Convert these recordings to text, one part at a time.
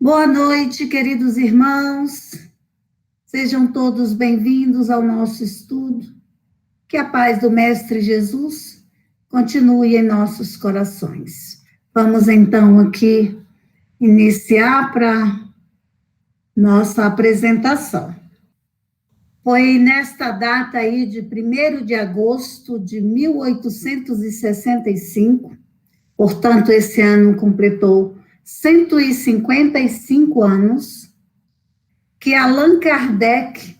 Boa noite, queridos irmãos. Sejam todos bem-vindos ao nosso estudo. Que a paz do Mestre Jesus continue em nossos corações. Vamos então aqui iniciar para nossa apresentação. Foi nesta data aí de 1º de agosto de 1865, portanto, esse ano completou 155 anos, que Allan Kardec,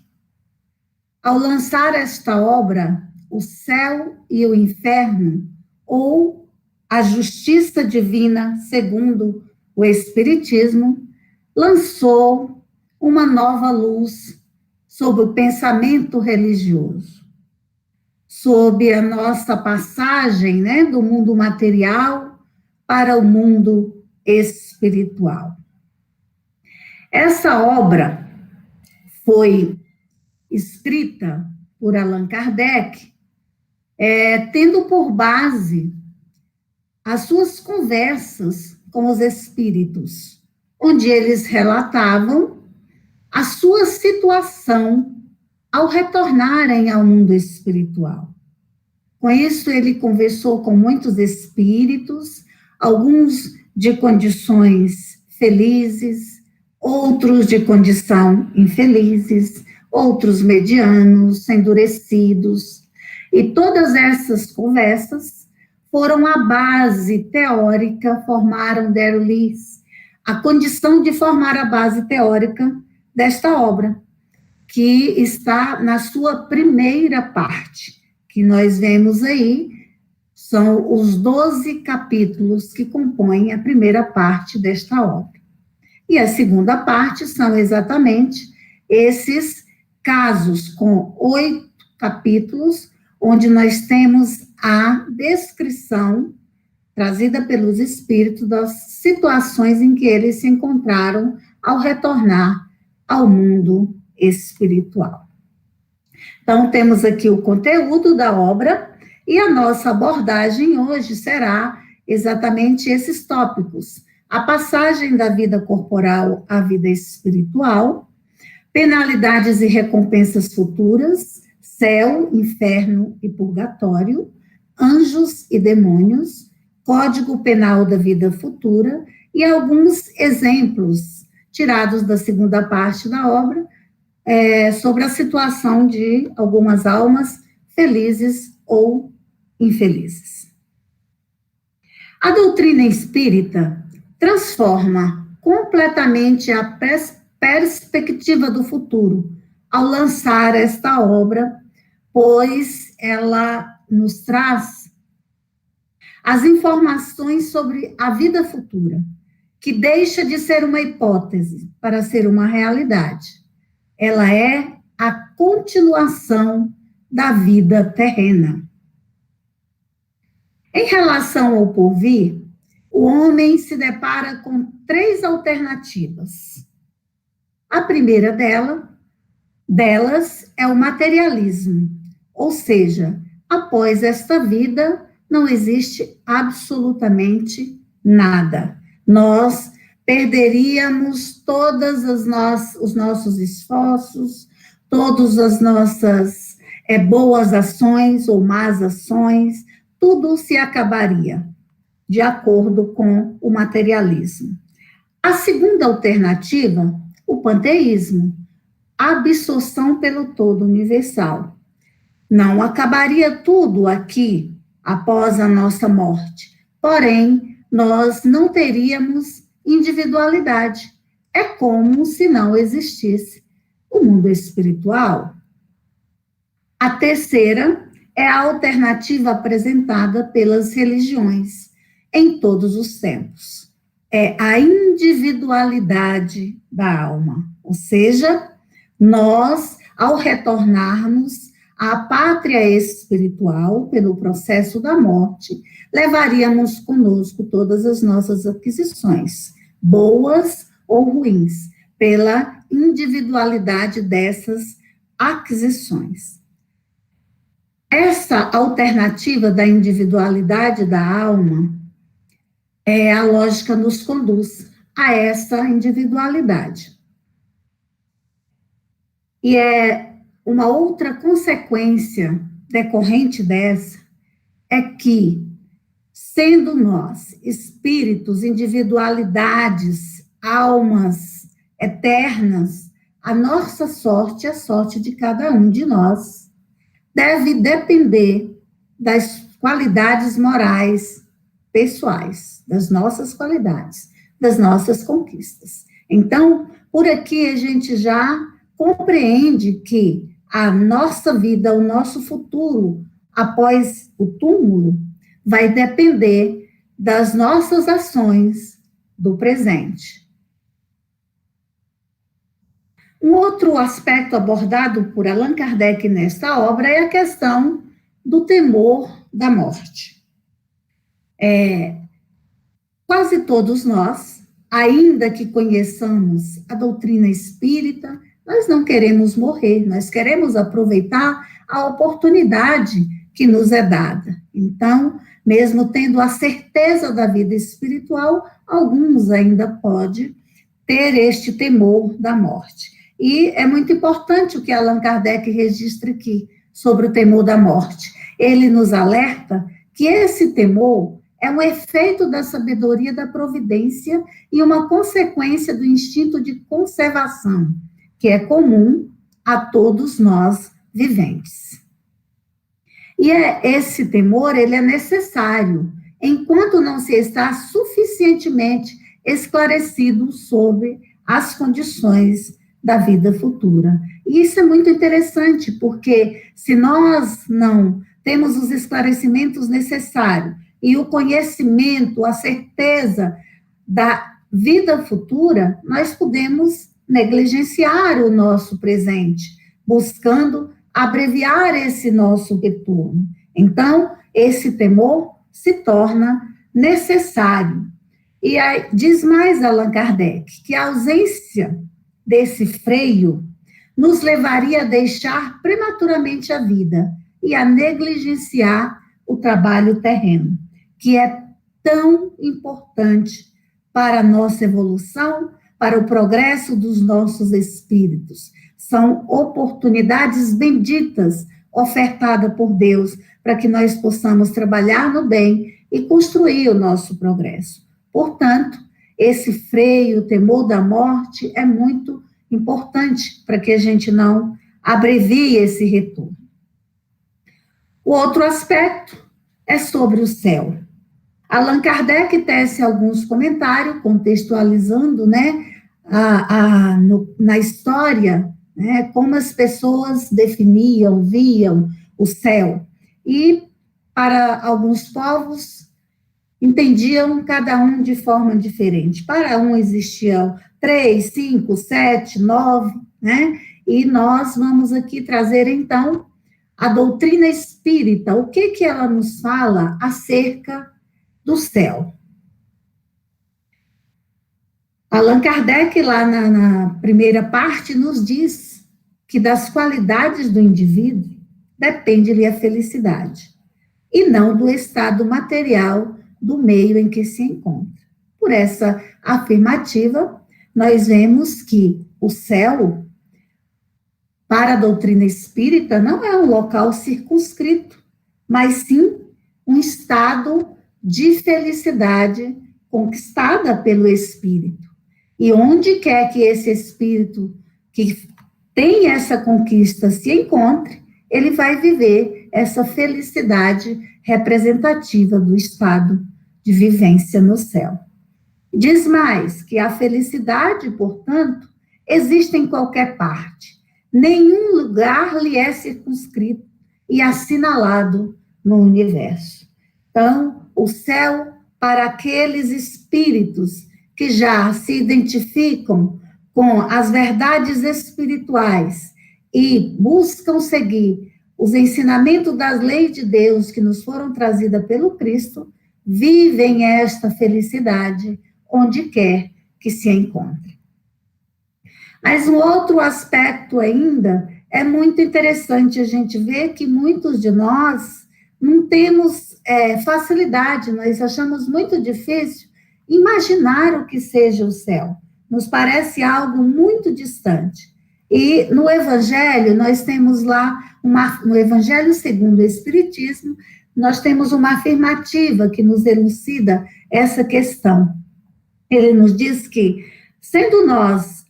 ao lançar esta obra, O Céu e o Inferno, ou A Justiça Divina, segundo o Espiritismo, lançou uma nova luz sobre o pensamento religioso, sobre a nossa passagem, do mundo material para o mundo espiritual. Essa obra foi escrita por Allan Kardec, tendo por base as suas conversas com os espíritos, onde eles relatavam a sua situação ao retornarem ao mundo espiritual. Com isso, ele conversou com muitos espíritos, alguns de condições felizes, outros de condição infelizes, outros medianos, endurecidos, e todas essas conversas foram a base teórica, deram-lhes a condição de formar a base teórica desta obra, que está na sua primeira parte, que nós vemos aí, são os 12 capítulos que compõem a primeira parte desta obra. E a segunda parte são exatamente esses casos com 8 capítulos, onde nós temos a descrição trazida pelos espíritos das situações em que eles se encontraram ao retornar ao mundo espiritual. Então, temos aqui o conteúdo da obra e a nossa abordagem hoje será exatamente esses tópicos: a passagem da vida corporal à vida espiritual, penalidades e recompensas futuras, céu, inferno e purgatório, anjos e demônios, código penal da vida futura e alguns exemplos tirados da segunda parte da obra, sobre a situação de algumas almas felizes ou infelizes. A doutrina espírita transforma completamente a perspectiva do futuro ao lançar esta obra, pois ela nos traz as informações sobre a vida futura, que deixa de ser uma hipótese para ser uma realidade. Ela é a continuação da vida terrena. Em relação ao porvir, o homem se depara com 3 alternativas. A primeira delas é o materialismo, ou seja, após esta vida não existe absolutamente nada. Nós perderíamos todas os nossos esforços, todas as nossas boas ações ou más ações, tudo se acabaria, de acordo com o materialismo. A segunda alternativa, o panteísmo, a absorção pelo todo universal. Não acabaria tudo aqui após a nossa morte, porém, nós não teríamos individualidade. É como se não existisse o mundo espiritual. A terceira é a alternativa apresentada pelas religiões em todos os tempos. É a individualidade da alma, ou seja, nós, ao retornarmos à pátria espiritual pelo processo da morte, levaríamos conosco todas as nossas aquisições, boas ou ruins, pela individualidade dessas aquisições. Essa alternativa da individualidade da alma a lógica nos conduz, a essa individualidade. E é uma outra consequência decorrente dessa, é que, sendo nós espíritos, individualidades, almas eternas, a nossa sorte, a sorte de cada um de nós, deve depender das qualidades morais pessoais, das nossas qualidades, das nossas conquistas. Então, por aqui a gente já compreende que a nossa vida, o nosso futuro após o túmulo, vai depender das nossas ações do presente. Um outro aspecto abordado por Allan Kardec nesta obra é a questão do temor da morte. Quase todos nós, ainda que conheçamos a doutrina espírita, nós não queremos morrer, nós queremos aproveitar a oportunidade que nos é dada. Então, mesmo tendo a certeza da vida espiritual, alguns ainda podem ter este temor da morte. E é muito importante o que Allan Kardec registra aqui sobre o temor da morte. Ele nos alerta que esse temor é um efeito da sabedoria da providência e uma consequência do instinto de conservação, que é comum a todos nós viventes. E esse temor, ele é necessário, enquanto não se está suficientemente esclarecido sobre as condições da vida futura. E isso é muito interessante, porque se nós não temos os esclarecimentos necessários e o conhecimento, a certeza da vida futura, nós podemos negligenciar o nosso presente, buscando abreviar esse nosso retorno. Então, esse temor se torna necessário. E aí, diz mais Allan Kardec, que a ausência desse freio nos levaria a deixar prematuramente a vida e a negligenciar o trabalho terreno, que é tão importante para a nossa evolução, para o progresso dos nossos espíritos. São oportunidades benditas ofertadas por Deus para que nós possamos trabalhar no bem e construir o nosso progresso. Portanto, esse freio, o temor da morte é muito importante para que a gente não abrevie esse retorno. O outro aspecto é sobre o céu. Allan Kardec tece alguns comentários, contextualizando, né, na história, né, como as pessoas definiam, viam o céu. E, para alguns povos, entendiam cada um de forma diferente. Para um existiam 3, 5, 7, 9, né? E nós vamos aqui trazer, então, a doutrina espírita. O que ela nos fala acerca do céu? Allan Kardec, lá na primeira parte, nos diz que das qualidades do indivíduo depende-lhe a felicidade, e não do estado material do meio em que se encontra. Por essa afirmativa, nós vemos que o céu, para a doutrina espírita, não é um local circunscrito, mas sim um estado de felicidade conquistada pelo espírito. E onde quer que esse espírito que tem essa conquista se encontre, ele vai viver essa felicidade representativa do estado de vivência no céu. Diz mais que a felicidade, portanto, existe em qualquer parte. Nenhum lugar lhe é circunscrito e assinalado no universo. Então, o céu, para aqueles espíritos que já se identificam com as verdades espirituais e buscam seguir os ensinamentos das leis de Deus que nos foram trazidas pelo Cristo, vivem esta felicidade onde quer que se encontre. Mas um outro aspecto ainda é muito interessante a gente ver que muitos de nós não temos facilidade, nós achamos muito difícil imaginar o que seja o céu. Nos parece algo muito distante. E no Evangelho, nós temos lá, no Evangelho segundo o Espiritismo, nós temos uma afirmativa que nos elucida essa questão. Ele nos diz que, sendo nós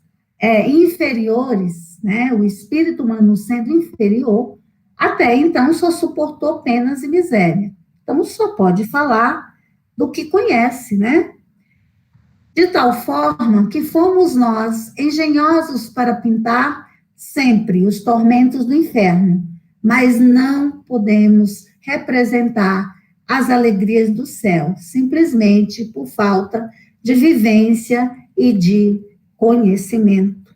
inferiores, né, o espírito humano sendo inferior, até então só suportou penas e miséria. Então, só pode falar do que conhece, né? De tal forma que fomos nós engenhosos para pintar sempre os tormentos do inferno, mas não podemos representar as alegrias do céu, simplesmente por falta de vivência e de conhecimento.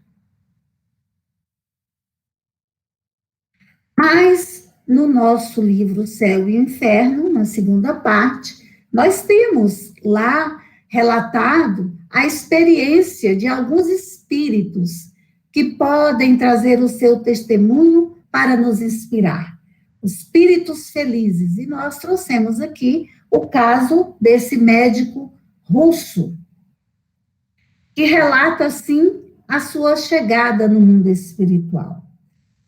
Mas no nosso livro Céu e Inferno, na segunda parte, nós temos lá relatado a experiência de alguns espíritos que podem trazer o seu testemunho para nos inspirar. Espíritos felizes. E nós trouxemos aqui o caso desse médico russo, que relata, assim, a sua chegada no mundo espiritual.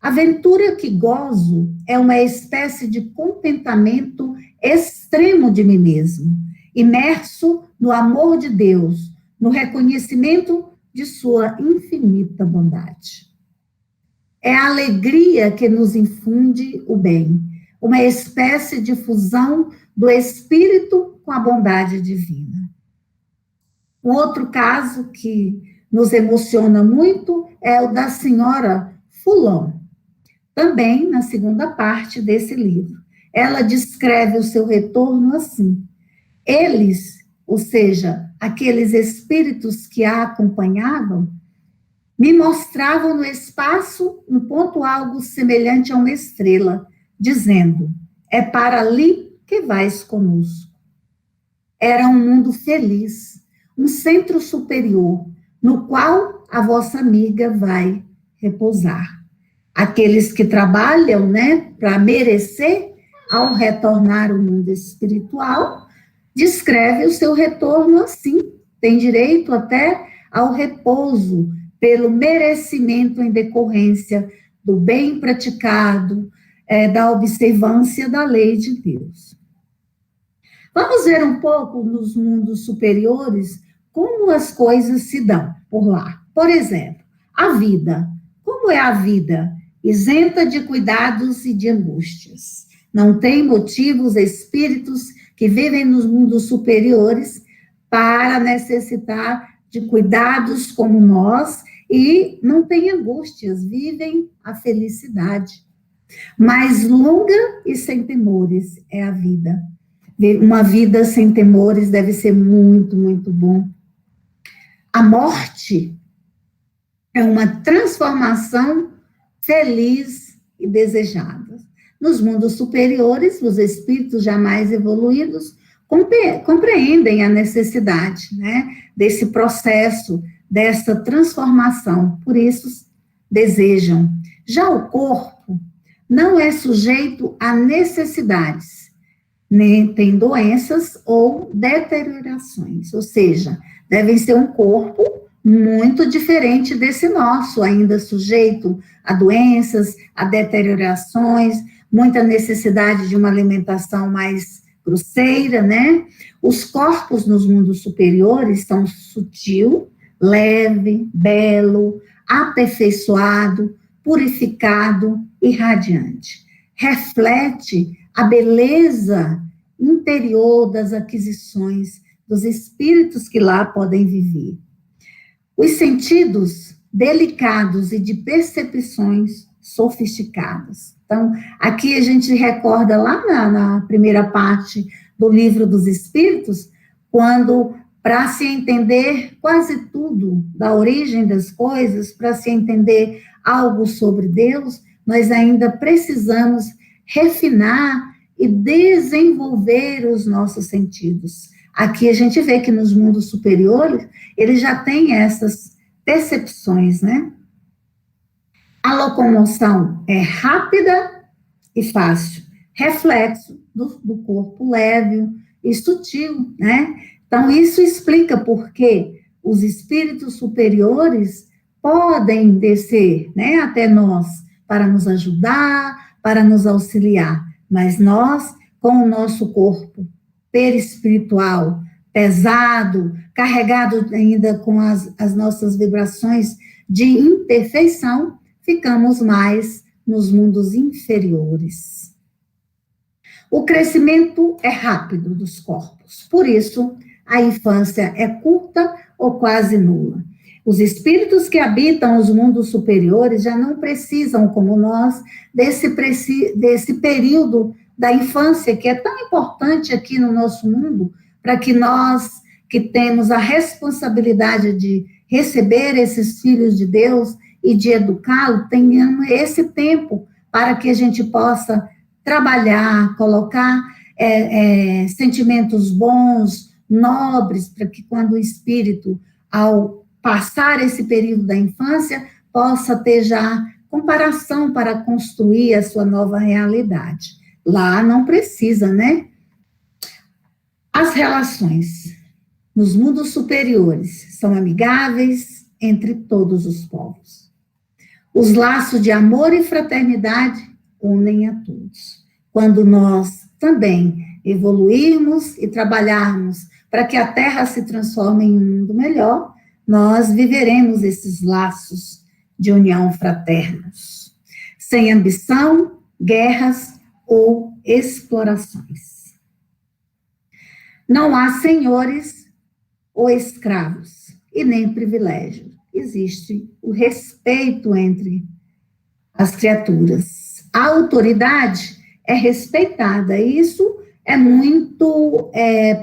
A aventura que gozo é uma espécie de contentamento extremo de mim mesmo, imerso no amor de Deus, no reconhecimento de sua infinita bondade. É a alegria que nos infunde o bem, uma espécie de fusão do espírito com a bondade divina. Um outro caso que nos emociona muito é o da senhora Fulon, também na segunda parte desse livro. Ela descreve o seu retorno assim: eles, ou seja, aqueles espíritos que a acompanhavam, me mostravam no espaço, no ponto algo semelhante a uma estrela, dizendo: é para ali que vais conosco. Era um mundo feliz, um centro superior, no qual a vossa amiga vai repousar. Aqueles que trabalham, né, para merecer, ao retornar ao mundo espiritual, descreve o seu retorno assim, tem direito até ao repouso, pelo merecimento em decorrência do bem praticado, da observância da lei de Deus. Vamos ver um pouco nos mundos superiores como as coisas se dão por lá. Por exemplo, a vida. Como é a vida? Isenta de cuidados e de angústias. Não tem motivos espíritos que vivem nos mundos superiores para necessitar de cuidados como nós e não têm angústias, vivem a felicidade. Mais longa e sem temores é a vida. Uma vida sem temores deve ser muito, muito bom. A morte é uma transformação feliz e desejada. Nos mundos superiores, os espíritos jamais evoluídos compreendem a necessidade, né, desse processo, dessa transformação, por isso desejam. Já o corpo não é sujeito a necessidades, nem tem doenças ou deteriorações, ou seja, devem ser um corpo muito diferente desse nosso, ainda sujeito a doenças, a deteriorações, muita necessidade de uma alimentação mais grosseira, né? Os corpos nos mundos superiores são sutil, leve, belo, aperfeiçoado, purificado e radiante. Reflete a beleza interior das aquisições dos espíritos que lá podem viver. Os sentidos delicados e de percepções sofisticadas. Então, aqui a gente recorda lá na primeira parte do Livro dos Espíritos, quando, para se entender quase tudo da origem das coisas, para se entender algo sobre Deus, nós ainda precisamos refinar e desenvolver os nossos sentidos. Aqui a gente vê que nos mundos superiores, eles já têm essas percepções, né? A locomoção é rápida e fácil, reflexo do corpo leve e sutil, né? Então, isso explica por que os espíritos superiores podem descer, né, até nós, para nos ajudar, para nos auxiliar, mas nós, com o nosso corpo perispiritual pesado, carregado ainda com as nossas vibrações de imperfeição, ficamos mais nos mundos inferiores. O crescimento é rápido dos corpos, por isso a infância é curta ou quase nula. Os espíritos que habitam os mundos superiores já não precisam, como nós, desse período da infância, que é tão importante aqui no nosso mundo, para que nós, que temos a responsabilidade de receber esses filhos de Deus e de educá-los, tenhamos esse tempo para que a gente possa trabalhar, colocar sentimentos bons, nobres, para que quando o espírito, ao passar esse período da infância, possa ter já comparação para construir a sua nova realidade. Lá não precisa, né? As relações nos mundos superiores são amigáveis entre todos os povos. Os laços de amor e fraternidade unem a todos. Quando nós também evoluirmos e trabalharmos para que a Terra se transforme em um mundo melhor, nós viveremos esses laços de união fraternos, sem ambição, guerras ou explorações. Não há senhores ou escravos, e nem privilégio. Existe o respeito entre as criaturas. A autoridade é respeitada, e isso é muito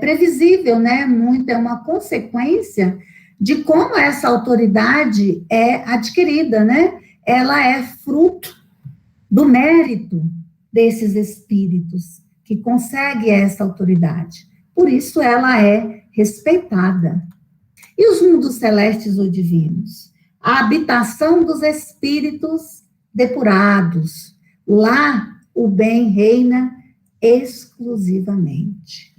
previsível, né? É uma consequência de como essa autoridade é adquirida, né? Ela é fruto do mérito desses espíritos que conseguem essa autoridade. Por isso ela é respeitada. E os mundos celestes ou divinos? A habitação dos espíritos depurados. Lá o bem reina exclusivamente.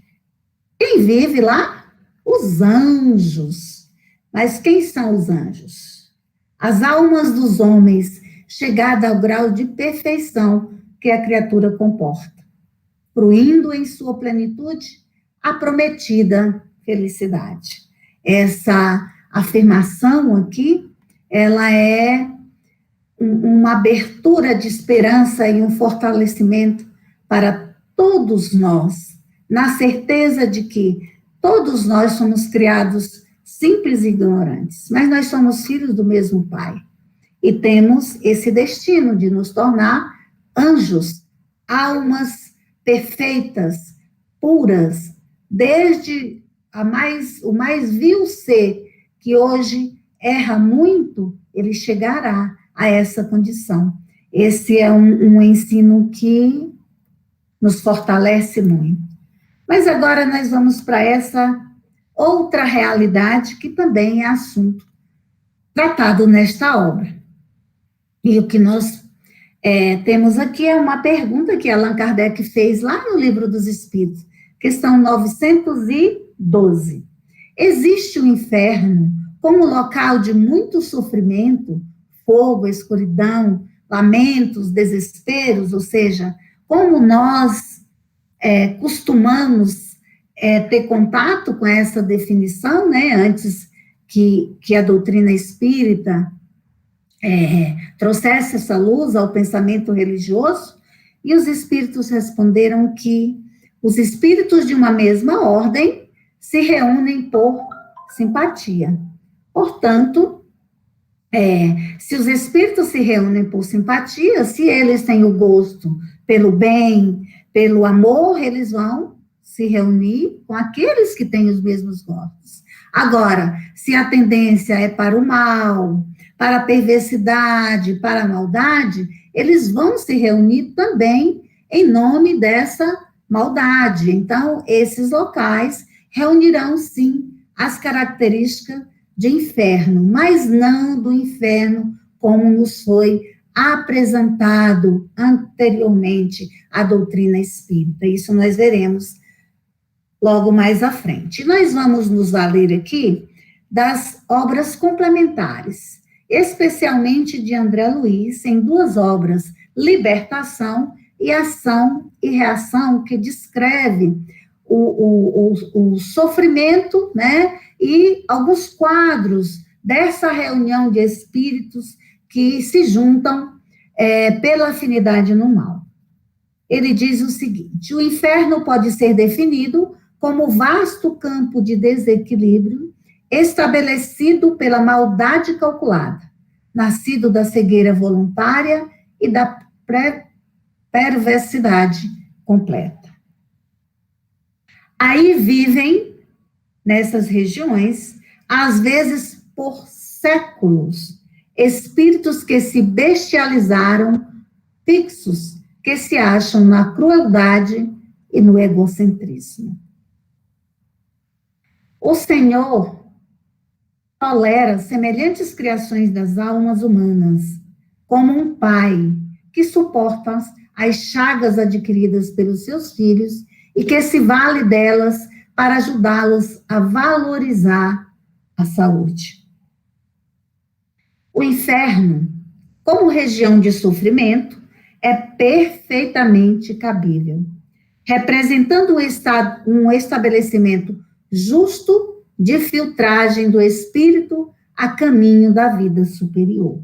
Quem vive lá? Os anjos. Mas quem são os anjos? As almas dos homens, chegada ao grau de perfeição que a criatura comporta, fruindo em sua plenitude a prometida felicidade. Essa afirmação aqui, ela é uma abertura de esperança e um fortalecimento para todos nós, na certeza de que todos nós somos criados simples e ignorantes, mas nós somos filhos do mesmo Pai e temos esse destino de nos tornar anjos, almas perfeitas, puras, desde o mais vil ser que hoje erra muito, ele chegará a essa condição. Esse é um ensino que nos fortalece muito. Mas agora nós vamos para essa outra realidade que também é assunto tratado nesta obra. E o que nós temos aqui é uma pergunta que Allan Kardec fez lá no Livro dos Espíritos, questão 912. Existe o inferno como local de muito sofrimento, fogo, escuridão, lamentos, desesperos, ou seja, como nós costumamos ter contato com essa definição, né, antes que a doutrina espírita trouxesse essa luz ao pensamento religioso, e os espíritos responderam que os espíritos de uma mesma ordem se reúnem por simpatia. Portanto, se os espíritos se reúnem por simpatia, se eles têm o gosto pelo bem, pelo amor, eles vão se reunir com aqueles que têm os mesmos gostos. Agora, se a tendência é para o mal, para a perversidade, para a maldade, eles vão se reunir também em nome dessa maldade. Então, esses locais reunirão, sim, as características de inferno, mas não do inferno como nos foi apresentado anteriormente à doutrina espírita. Isso nós veremos logo mais à frente. Nós vamos nos valer aqui das obras complementares, especialmente de André Luiz, em duas obras, Libertação e Ação e Reação, que descreve o sofrimento, né, e alguns quadros dessa reunião de espíritos que se juntam pela afinidade no mal. Ele diz o seguinte: o inferno pode ser definido como vasto campo de desequilíbrio estabelecido pela maldade calculada, nascido da cegueira voluntária e da perversidade completa. Aí vivem, nessas regiões, às vezes por séculos, espíritos que se bestializaram, fixos, que se acham na crueldade e no egocentrismo. O Senhor tolera semelhantes criações das almas humanas, como um pai que suporta as chagas adquiridas pelos seus filhos e que se vale delas para ajudá-los a valorizar a saúde. O inferno, como região de sofrimento, é perfeitamente cabível, representando um estabelecimento justo de filtragem do espírito a caminho da vida superior.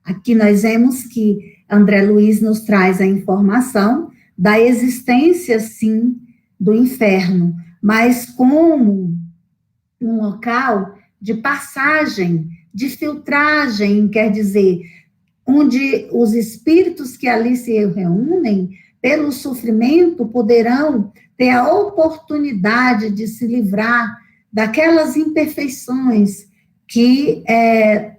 Aqui nós vemos que André Luiz nos traz a informação da existência, sim, do inferno, mas como um local de passagem, de filtragem, quer dizer, onde os espíritos que ali se reúnem, pelo sofrimento, poderão ter a oportunidade de se livrar daquelas imperfeições que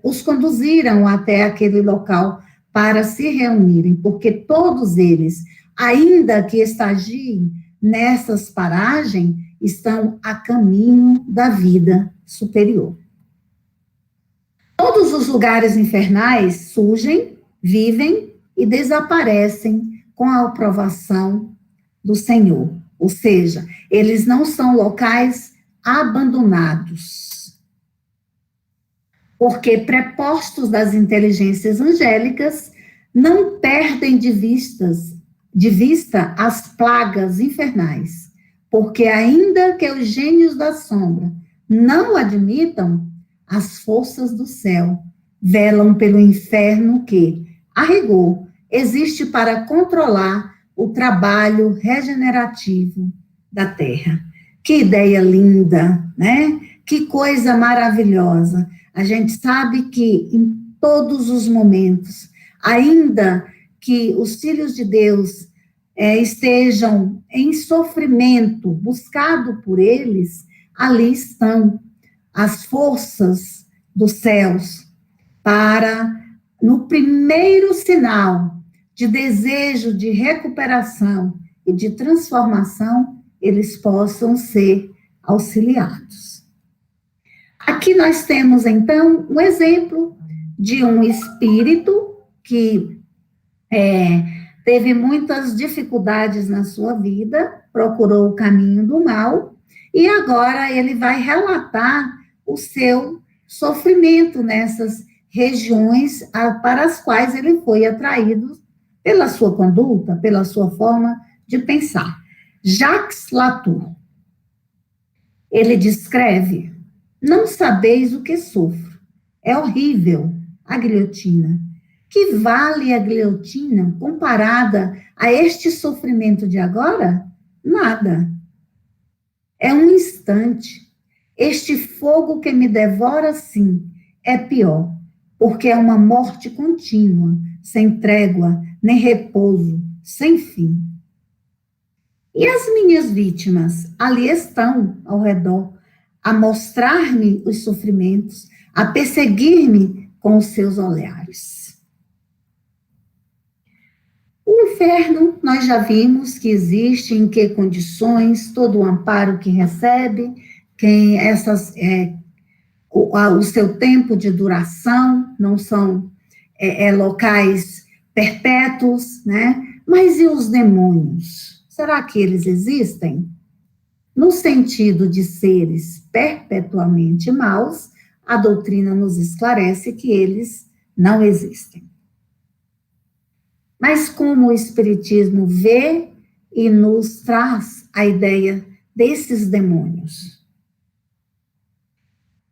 os conduziram até aquele local para se reunirem, porque todos eles, ainda que estagiem nessas paragens, estão a caminho da vida superior. Todos os lugares infernais surgem, vivem e desaparecem com a aprovação do Senhor. Ou seja, eles não são locais abandonados. Porque prepostos das inteligências angélicas não perdem de vista as plagas infernais, porque ainda que os gênios da sombra não admitam, as forças do céu velam pelo inferno que, a rigor, existe para controlar o trabalho regenerativo da Terra. Que ideia linda, né? Que coisa maravilhosa. A gente sabe que em todos os momentos, ainda que os filhos de Deus estejam em sofrimento, buscado por eles, ali estão as forças dos céus para, no primeiro sinal de desejo de recuperação e de transformação, eles possam ser auxiliados. Aqui nós temos, então, um exemplo de um espírito que teve muitas dificuldades na sua vida, procurou o caminho do mal, e agora ele vai relatar o seu sofrimento nessas regiões para as quais ele foi atraído pela sua conduta, pela sua forma de pensar. Jacques Latour, ele descreve: não sabeis o que sofro, é horrível a guilhotina. Que vale a guilhotina comparada a este sofrimento de agora? Nada. É um instante. Este fogo que me devora, sim, é pior, porque é uma morte contínua, sem trégua, nem repouso, sem fim. E as minhas vítimas ali estão ao redor, a mostrar-me os sofrimentos, a perseguir-me com os seus olhares. O inferno, nós já vimos que existe, em que condições, todo o amparo que recebe, o seu tempo de duração, não são locais perpétuos, né? Mas e os demônios? Será que eles existem? No sentido de seres perpetuamente maus, a doutrina nos esclarece que eles não existem. Mas como o Espiritismo vê e nos traz a ideia desses demônios?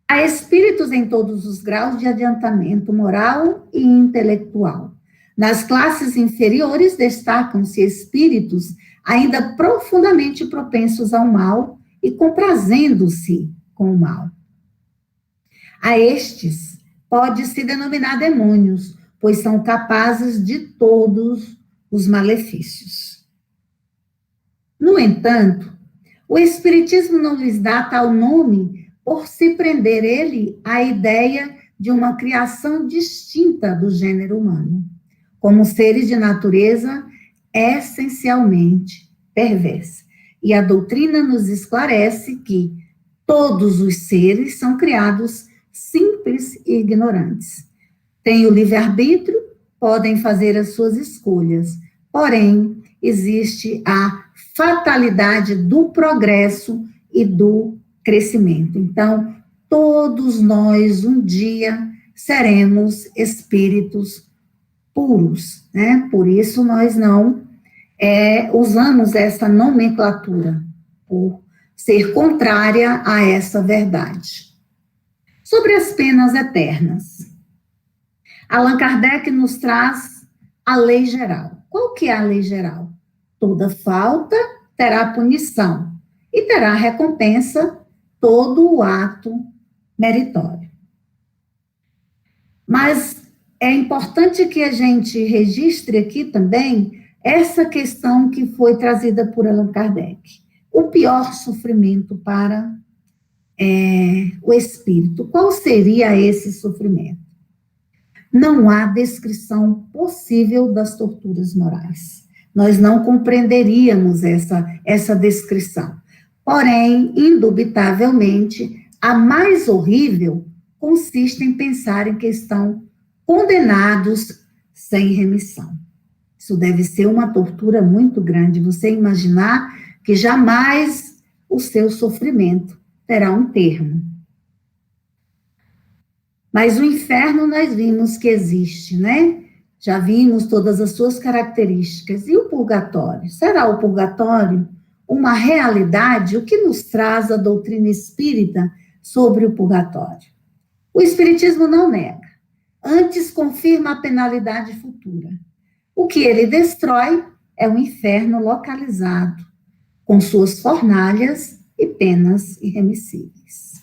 Há espíritos em todos os graus de adiantamento moral e intelectual. Nas classes inferiores destacam-se espíritos ainda profundamente propensos ao mal e comprazendo-se com o mal. A estes pode-se denominar demônios, pois são capazes de todos os malefícios. No entanto, o Espiritismo não lhes dá tal nome por se prender ele à ideia de uma criação distinta do gênero humano, como seres de natureza essencialmente perversa. E a doutrina nos esclarece que todos os seres são criados simples e ignorantes. Têm o livre-arbítrio, podem fazer as suas escolhas, porém, existe a fatalidade do progresso e do crescimento. Então, todos nós, um dia, seremos espíritos puros, né? Por isso, nós não usamos essa nomenclatura, por ser contrária a essa verdade. Sobre as penas eternas. Allan Kardec nos traz a lei geral. Qual que é a lei geral? Toda falta terá punição e terá recompensa todo o ato meritório. Mas é importante que a gente registre aqui também essa questão que foi trazida por Allan Kardec. O pior sofrimento para o espírito. Qual seria esse sofrimento? Não há descrição possível das torturas morais. Nós não compreenderíamos essa descrição. Porém, indubitavelmente, a mais horrível consiste em pensar em que estão condenados sem remissão. Isso deve ser uma tortura muito grande, você imaginar que jamais o seu sofrimento terá um termo. Mas o inferno nós vimos que existe, né? Já vimos todas as suas características. E o purgatório? Será o purgatório uma realidade? O que nos traz a doutrina espírita sobre o purgatório? O espiritismo não nega, antes confirma a penalidade futura. O que ele destrói é o inferno localizado, com suas fornalhas e penas irremissíveis.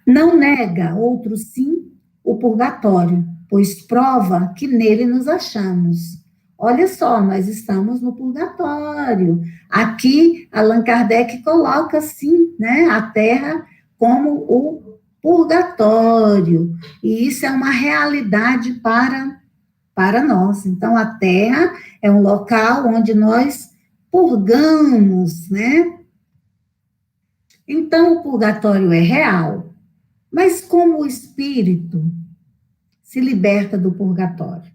Não nega, outro sim, o purgatório, pois prova que nele nos achamos. Olha só, nós estamos no purgatório. Aqui, Allan Kardec coloca, sim, né, a Terra como o purgatório. E isso é uma realidade para nós. Então, a Terra é um local onde nós purgamos, né? Então, o purgatório é real. Mas como o espírito se liberta do purgatório?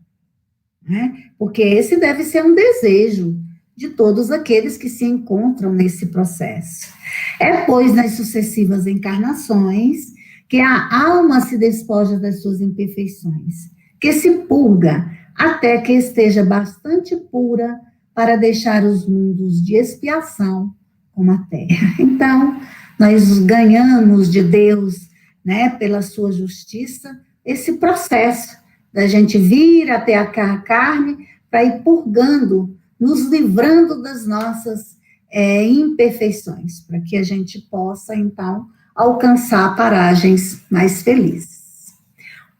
Né? Porque esse deve ser um desejo de todos aqueles que se encontram nesse processo. É, pois, nas sucessivas encarnações, que a alma se despoja das suas imperfeições, que se purga até que esteja bastante pura para deixar os mundos de expiação como a terra. Então, nós ganhamos de Deus, né, pela sua justiça, esse processo da gente vir até a carne para ir purgando, nos livrando das nossas imperfeições, para que a gente possa, então, alcançar paragens mais felizes.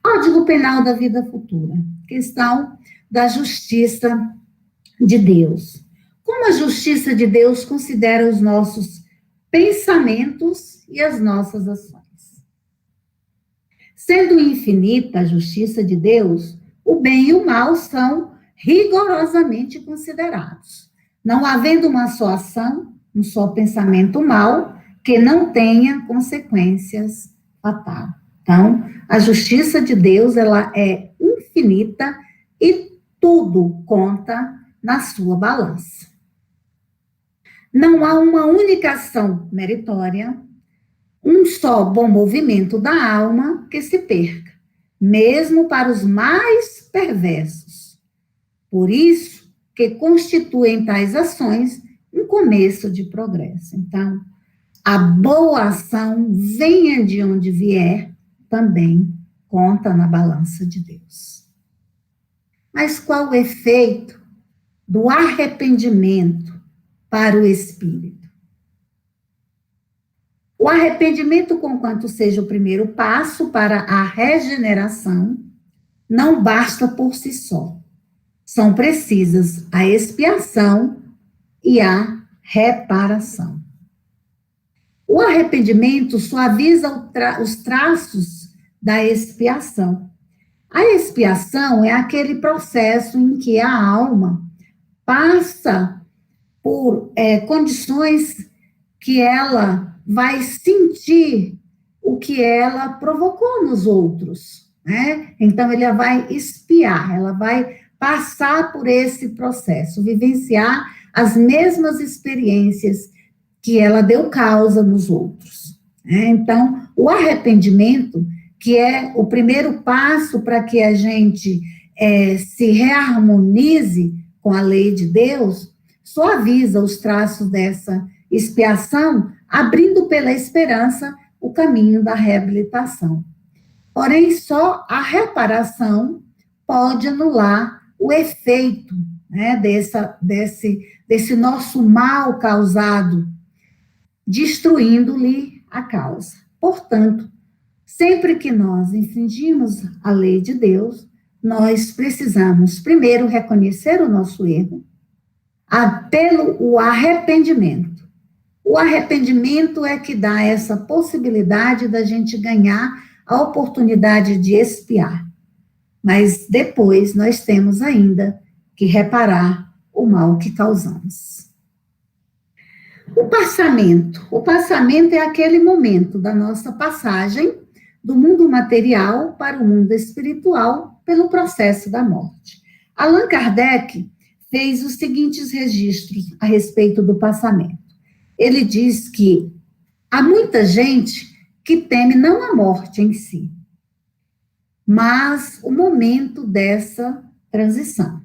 Código Penal da Vida Futura, questão da justiça de Deus. Como a justiça de Deus considera os nossos pensamentos e as nossas ações? Sendo infinita a justiça de Deus, o bem e o mal são rigorosamente considerados, não havendo uma só ação, um só pensamento mal, que não tenha consequências fatais. Então, a justiça de Deus, ela é infinita e tudo conta na sua balança. Não há uma única ação meritória, um só bom movimento da alma que se perca, mesmo para os mais perversos. Por isso que constituem tais ações um começo de progresso. Então, a boa ação, venha de onde vier, também conta na balança de Deus. Mas qual o efeito do arrependimento para o espírito? O arrependimento, conquanto seja o primeiro passo para a regeneração, não basta por si só. São precisas a expiação e a reparação. O arrependimento suaviza os traços da expiação. A expiação é aquele processo em que a alma passa por condições que ela vai sentir o que ela provocou nos outros, né? Então, ela vai expiar, ela vai passar por esse processo, vivenciar as mesmas experiências que ela deu causa nos outros, né? Então, o arrependimento, que é o primeiro passo para que a gente se reharmonize com a lei de Deus, suaviza os traços dessa expiação, abrindo pela esperança o caminho da reabilitação. Porém, só a reparação pode anular o efeito, né, desse nosso mal causado, destruindo-lhe a causa. Portanto, sempre que nós infringimos a lei de Deus, nós precisamos primeiro reconhecer o nosso erro, pelo arrependimento. O arrependimento é que dá essa possibilidade da gente ganhar a oportunidade de expiar. Mas depois nós temos ainda que reparar o mal que causamos. O passamento é aquele momento da nossa passagem do mundo material para o mundo espiritual pelo processo da morte. Allan Kardec fez os seguintes registros a respeito do passamento. Ele diz que há muita gente que teme não a morte em si, mas o momento dessa transição.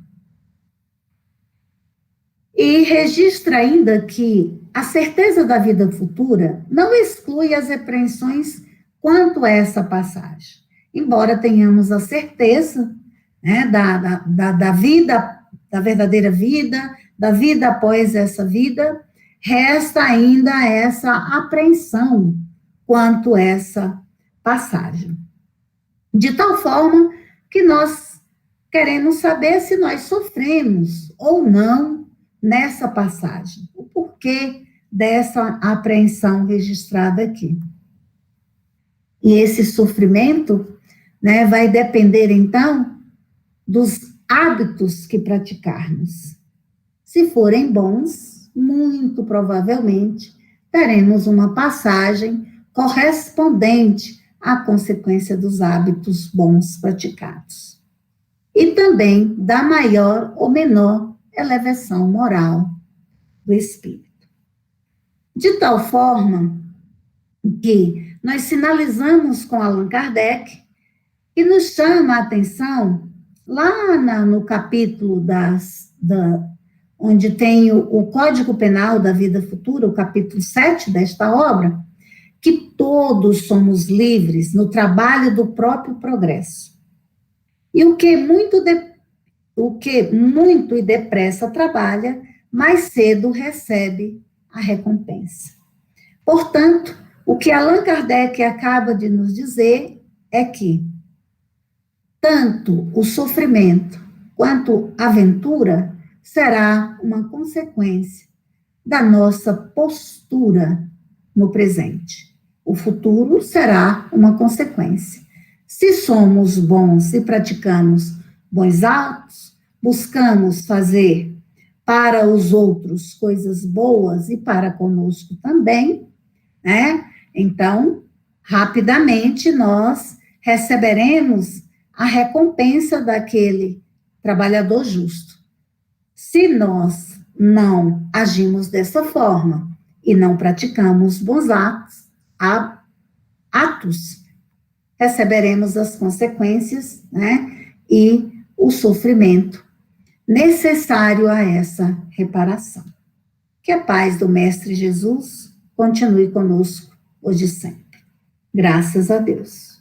E registra ainda que a certeza da vida futura não exclui as repreensões quanto a essa passagem. Embora tenhamos a certeza, né, da vida, da verdadeira vida, da vida após essa vida, resta ainda essa apreensão quanto a essa passagem. De tal forma que nós queremos saber se nós sofremos ou não nessa passagem. O porquê dessa apreensão registrada aqui. E esse sofrimento, né, vai depender, então, dos hábitos que praticarmos. Se forem bons, muito provavelmente teremos uma passagem correspondente à consequência dos hábitos bons praticados. E também da maior ou menor elevação moral do espírito. De tal forma que nós sinalizamos com Allan Kardec e nos chama a atenção lá no capítulo onde tem o Código Penal da Vida Futura, o capítulo 7 desta obra, que todos somos livres no trabalho do próprio progresso. E o que muito e depressa trabalha, mais cedo recebe a recompensa. Portanto, o que Allan Kardec acaba de nos dizer é que tanto o sofrimento quanto a aventura será uma consequência da nossa postura no presente. O futuro será uma consequência. Se somos bons e praticamos bons atos, buscamos fazer para os outros coisas boas e para conosco também, né? Então, rapidamente nós receberemos a recompensa daquele trabalhador justo. Se nós não agimos dessa forma e não praticamos bons atos, receberemos as consequências, né, e o sofrimento necessário a essa reparação. Que a paz do Mestre Jesus continue conosco hoje e sempre. Graças a Deus.